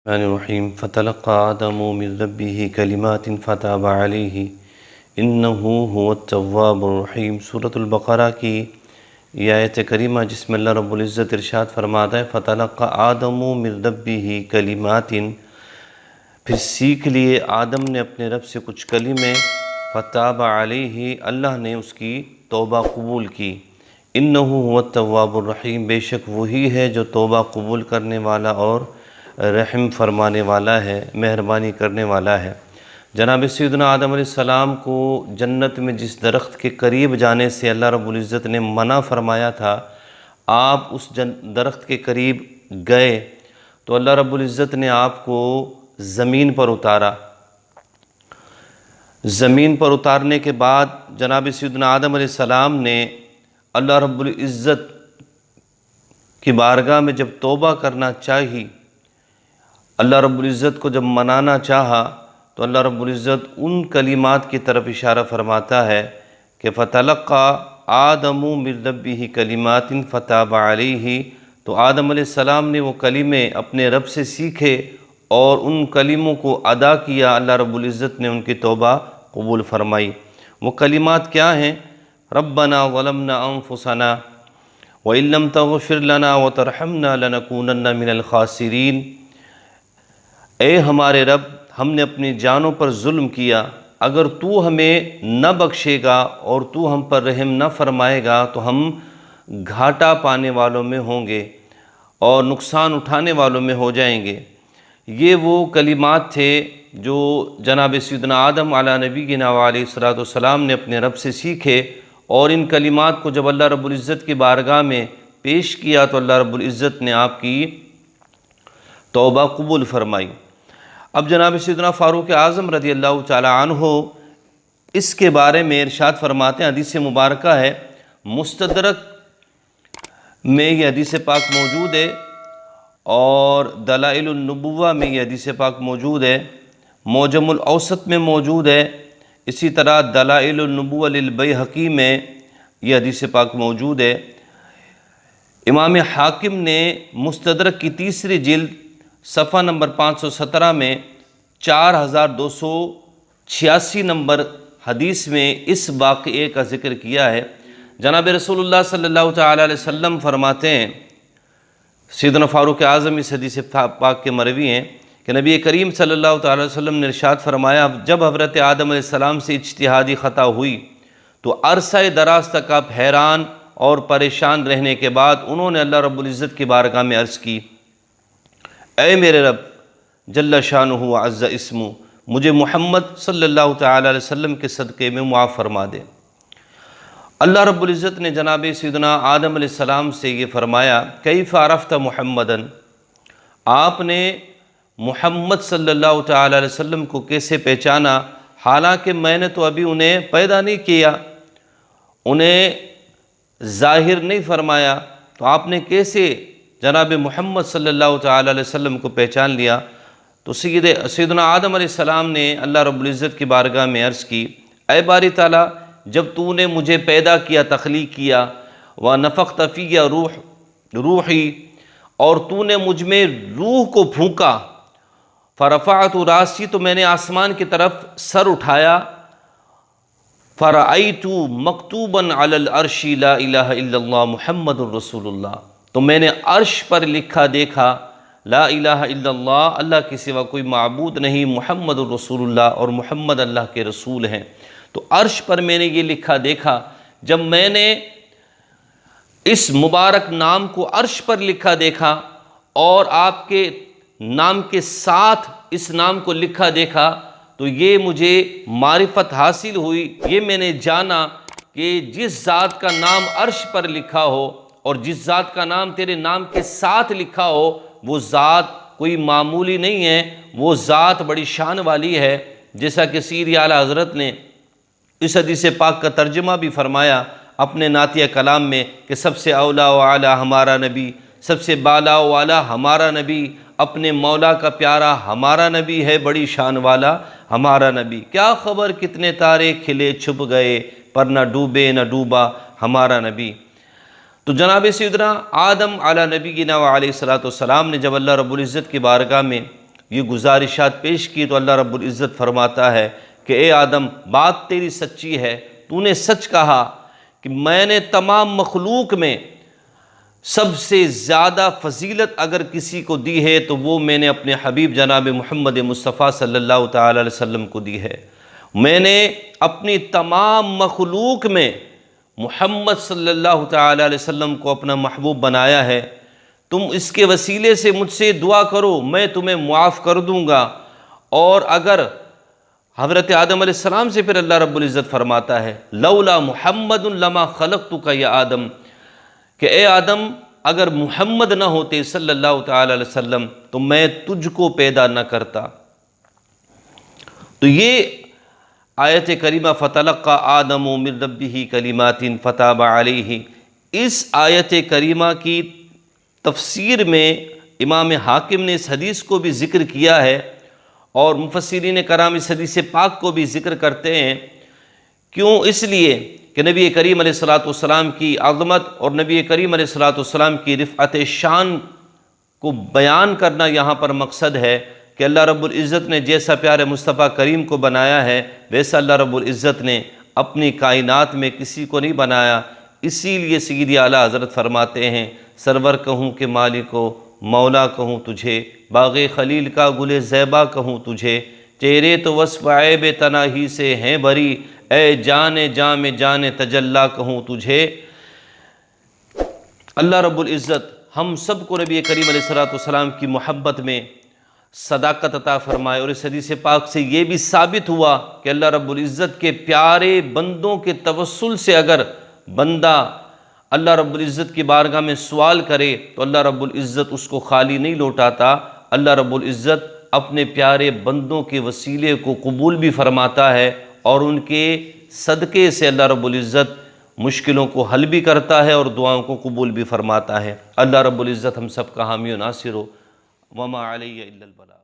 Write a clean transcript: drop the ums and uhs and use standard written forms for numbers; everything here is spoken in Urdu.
الرحمن الرحیم فتلقى آدم من ربه کلمات فتاب علیہ انہ هو التواب الرحیم۔ سورۃ البقرہ کی یہ آیت کریمہ جس میں اللہ رب العزت ارشاد فرماتا ہے فتلقى آدم من ربه کلمات، پھر سیکھ لیے آدم نے اپنے رب سے کچھ کلمے، فتاب علیہ، اللہ نے اس کی توبہ قبول کی۔ انہ هو التواب الرحیم، بے شک وہی ہے جو توبہ قبول کرنے والا اور رحم فرمانے والا ہے، مہربانی کرنے والا ہے۔ جناب سیدنا آدم علیہ السلام کو جنت میں جس درخت کے قریب جانے سے اللہ رب العزت نے منع فرمایا تھا، آپ اس درخت کے قریب گئے تو اللہ رب العزت نے آپ کو زمین پر اتارا۔ زمین پر اتارنے کے بعد جناب سیدنا آدم علیہ السلام نے اللہ رب العزت کی بارگاہ میں جب توبہ کرنا چاہی، اللہ رب العزت کو جب منانا چاہا تو اللہ رب العزت ان کلمات کی طرف اشارہ فرماتا ہے کہ فَتَلَقَّى آدَمُ مِن رَبِّهِ كَلِمَاتٍ فَتَابَ عَلَيْهِ، تو آدم علیہ السلام نے وہ کلمے اپنے رب سے سیکھے اور ان کلموں کو ادا کیا، اللہ رب العزت نے ان کی توبہ قبول فرمائی۔ وہ کلمات کیا ہیں؟ رَبَّنَا ظَلَمْنَا أَنفُسَنَا وَإِن لَّمْ تَغْفِرْ لَنَا وَتَرْحَمْنَا لَنَكُونَنَّ مِنَ الْخَاسِرِينَ، اے ہمارے رب، ہم نے اپنی جانوں پر ظلم کیا، اگر تو ہمیں نہ بخشے گا اور تو ہم پر رحم نہ فرمائے گا تو ہم گھاٹا پانے والوں میں ہوں گے اور نقصان اٹھانے والوں میں ہو جائیں گے۔ یہ وہ کلمات تھے جو جناب سیدنا آدم علیہ نبینا علیہ السلام نے اپنے رب سے سیکھے، اور ان کلمات کو جب اللہ رب العزت کی بارگاہ میں پیش کیا تو اللہ رب العزت نے آپ کی توبہ قبول فرمائی۔ اب جناب سیدنا فاروق اعظم رضی اللہ تعالی عنہ اس کے بارے میں ارشاد فرماتے ہیں، حدیث مبارکہ ہے، مستدرک میں یہ حدیث پاک موجود ہے اور دلائل النبوہ میں یہ حدیث پاک موجود ہے، معجم الاوسط میں موجود ہے، اسی طرح دلائل النبوہ للبیہقی میں یہ حدیث پاک موجود ہے۔ امام حاکم نے مستدرک کی تیسری جلد صفحہ نمبر 517 میں 4286 نمبر حدیث میں اس واقعے کا ذکر کیا ہے۔ جناب رسول اللہ صلی اللہ تعالیٰ علیہ وسلم فرماتے ہیں، سیدنا فاروق اعظم اس حدیث پاک کے مروی ہیں کہ نبی کریم صلی اللہ تعالیٰ علیہ وسلم نے ارشاد فرمایا، جب حضرت آدم علیہ السلام سے اجتہادی خطا ہوئی تو عرصہ دراز تک آپ حیران اور پریشان رہنے کے بعد انہوں نے اللہ رب العزت کی بارگاہ میں عرض کی، اے میرے رب جل شانہ وعز اسمہ، مجھے محمد صلی اللہ تعالیٰ علیہ وسلم کے صدقے میں معاف فرما دے۔ اللہ رب العزت نے جناب سیدنا آدم علیہ السلام سے یہ فرمایا، کیف عرفت محمدن، آپ نے محمد صلی اللہ تعالیٰ علیہ وسلم کو کیسے پہچانا، حالانکہ میں نے تو ابھی انہیں پیدا نہیں کیا، انہیں ظاہر نہیں فرمایا، تو آپ نے کیسے جناب محمد صلی اللہ تعالیٰ علیہ وسلم کو پہچان لیا؟ تو سیدنا آدم علیہ السلام نے اللہ رب العزت کی بارگاہ میں عرض کی، اے باری تعالیٰ، جب تو نے مجھے پیدا کیا، تخلیق کیا، وَنَفَخْتَ فِيَّ روحی، اور تو نے مجھ میں روح کو پھونکا، فَرَفَعْتُ رَاسِي، تو میں نے آسمان کی طرف سر اٹھایا، فَرَأَيْتُ مَكْتُوبًا عَلَى الْعَرْشِ لَا إِلَهَ إِلَّا اللَّهُ مُحَمَّدٌ رَسُولُ اللَّهِ، تو میں نے عرش پر لکھا دیکھا، لا الہ الا اللہ، اللہ کے سوا کوئی معبود نہیں، محمد الرسول اللہ، اور محمد اللہ کے رسول ہیں۔ تو عرش پر میں نے یہ لکھا دیکھا، جب میں نے اس مبارک نام کو عرش پر لکھا دیکھا اور آپ کے نام کے ساتھ اس نام کو لکھا دیکھا تو یہ مجھے معرفت حاصل ہوئی، یہ میں نے جانا کہ جس ذات کا نام عرش پر لکھا ہو اور جس ذات کا نام تیرے نام کے ساتھ لکھا ہو، وہ ذات کوئی معمولی نہیں ہے، وہ ذات بڑی شان والی ہے، جیسا کہ سیدی اعلیٰ حضرت نے اس حدیث پاک کا ترجمہ بھی فرمایا اپنے نعتیہ کلام میں کہ سب سے اولا و اعلیٰ ہمارا نبی، سب سے بالا و اعلیٰ ہمارا نبی، اپنے مولا کا پیارا ہمارا نبی ہے، بڑی شان والا ہمارا نبی، کیا خبر کتنے تارے کھلے چھپ گئے، پر نہ ڈوبے نہ ڈوبا ہمارا نبی۔ تو جناب سیدنا آدم علیہ نبینا علیہ السلام نے جب اللہ رب العزت کی بارگاہ میں یہ گزارشات پیش کی تو اللہ رب العزت فرماتا ہے کہ اے آدم بات تیری سچی ہے، تو نے سچ کہا کہ میں نے تمام مخلوق میں سب سے زیادہ فضیلت اگر کسی کو دی ہے تو وہ میں نے اپنے حبیب جناب محمد مصطفیٰ صلی اللہ تعالی علیہ وسلم کو دی ہے۔ میں نے اپنی تمام مخلوق میں محمد صلی اللہ تعالی علیہ وسلم کو اپنا محبوب بنایا ہے، تم اس کے وسیلے سے مجھ سے دعا کرو، میں تمہیں معاف کر دوں گا۔ اور اگر حضرت آدم علیہ السلام سے پھر اللہ رب العزت فرماتا ہے لولا محمد لما خلقتک یا آدم، کہ اے آدم اگر محمد نہ ہوتے صلی اللہ تعالی علیہ وسلم تو میں تجھ کو پیدا نہ کرتا۔ تو یہ آیت کریمہ فتلقى آدم من ربہ کلمات فتاب علیہ، اس آیت کریمہ کی تفسیر میں امام حاکم نے اس حدیث کو بھی ذکر کیا ہے، اور مفسرین کرام اس حدیث پاک کو بھی ذکر کرتے ہیں۔ کیوں؟ اس لیے کہ نبی کریم علیہ السلام کی عظمت اور نبی کریم علیہ السلام کی رفعت شان کو بیان کرنا یہاں پر مقصد ہے کہ اللہ رب العزت نے جیسا پیارے مصطفیٰ کریم کو بنایا ہے ویسا اللہ رب العزت نے اپنی کائنات میں کسی کو نہیں بنایا۔ اسی لیے سیدی اعلیٰ حضرت فرماتے ہیں سرور کہوں کہ مالک و مولا کہوں تجھے، باغ خلیل کا گل زیبا کہوں تجھے، تیرے تو وصف عیب تناہی سے ہیں بری، اے جان جام جان تجلا کہوں تجھے۔ اللہ رب العزت ہم سب کو نبی کریم علیہ السلام کی محبت میں صداقت عطا فرمائے، اور اس حدیث پاک سے یہ بھی ثابت ہوا کہ اللہ رب العزت کے پیارے بندوں کے توسل سے اگر بندہ اللہ رب العزت کی بارگاہ میں سوال کرے تو اللہ رب العزت اس کو خالی نہیں لوٹاتا، اللہ رب العزت اپنے پیارے بندوں کے وسیلے کو قبول بھی فرماتا ہے، اور ان کے صدقے سے اللہ رب العزت مشکلوں کو حل بھی کرتا ہے اور دعاؤں کو قبول بھی فرماتا ہے۔ اللہ رب العزت ہم سب کا حامی و ناصر ہو، وما علیہ الا البلاغ۔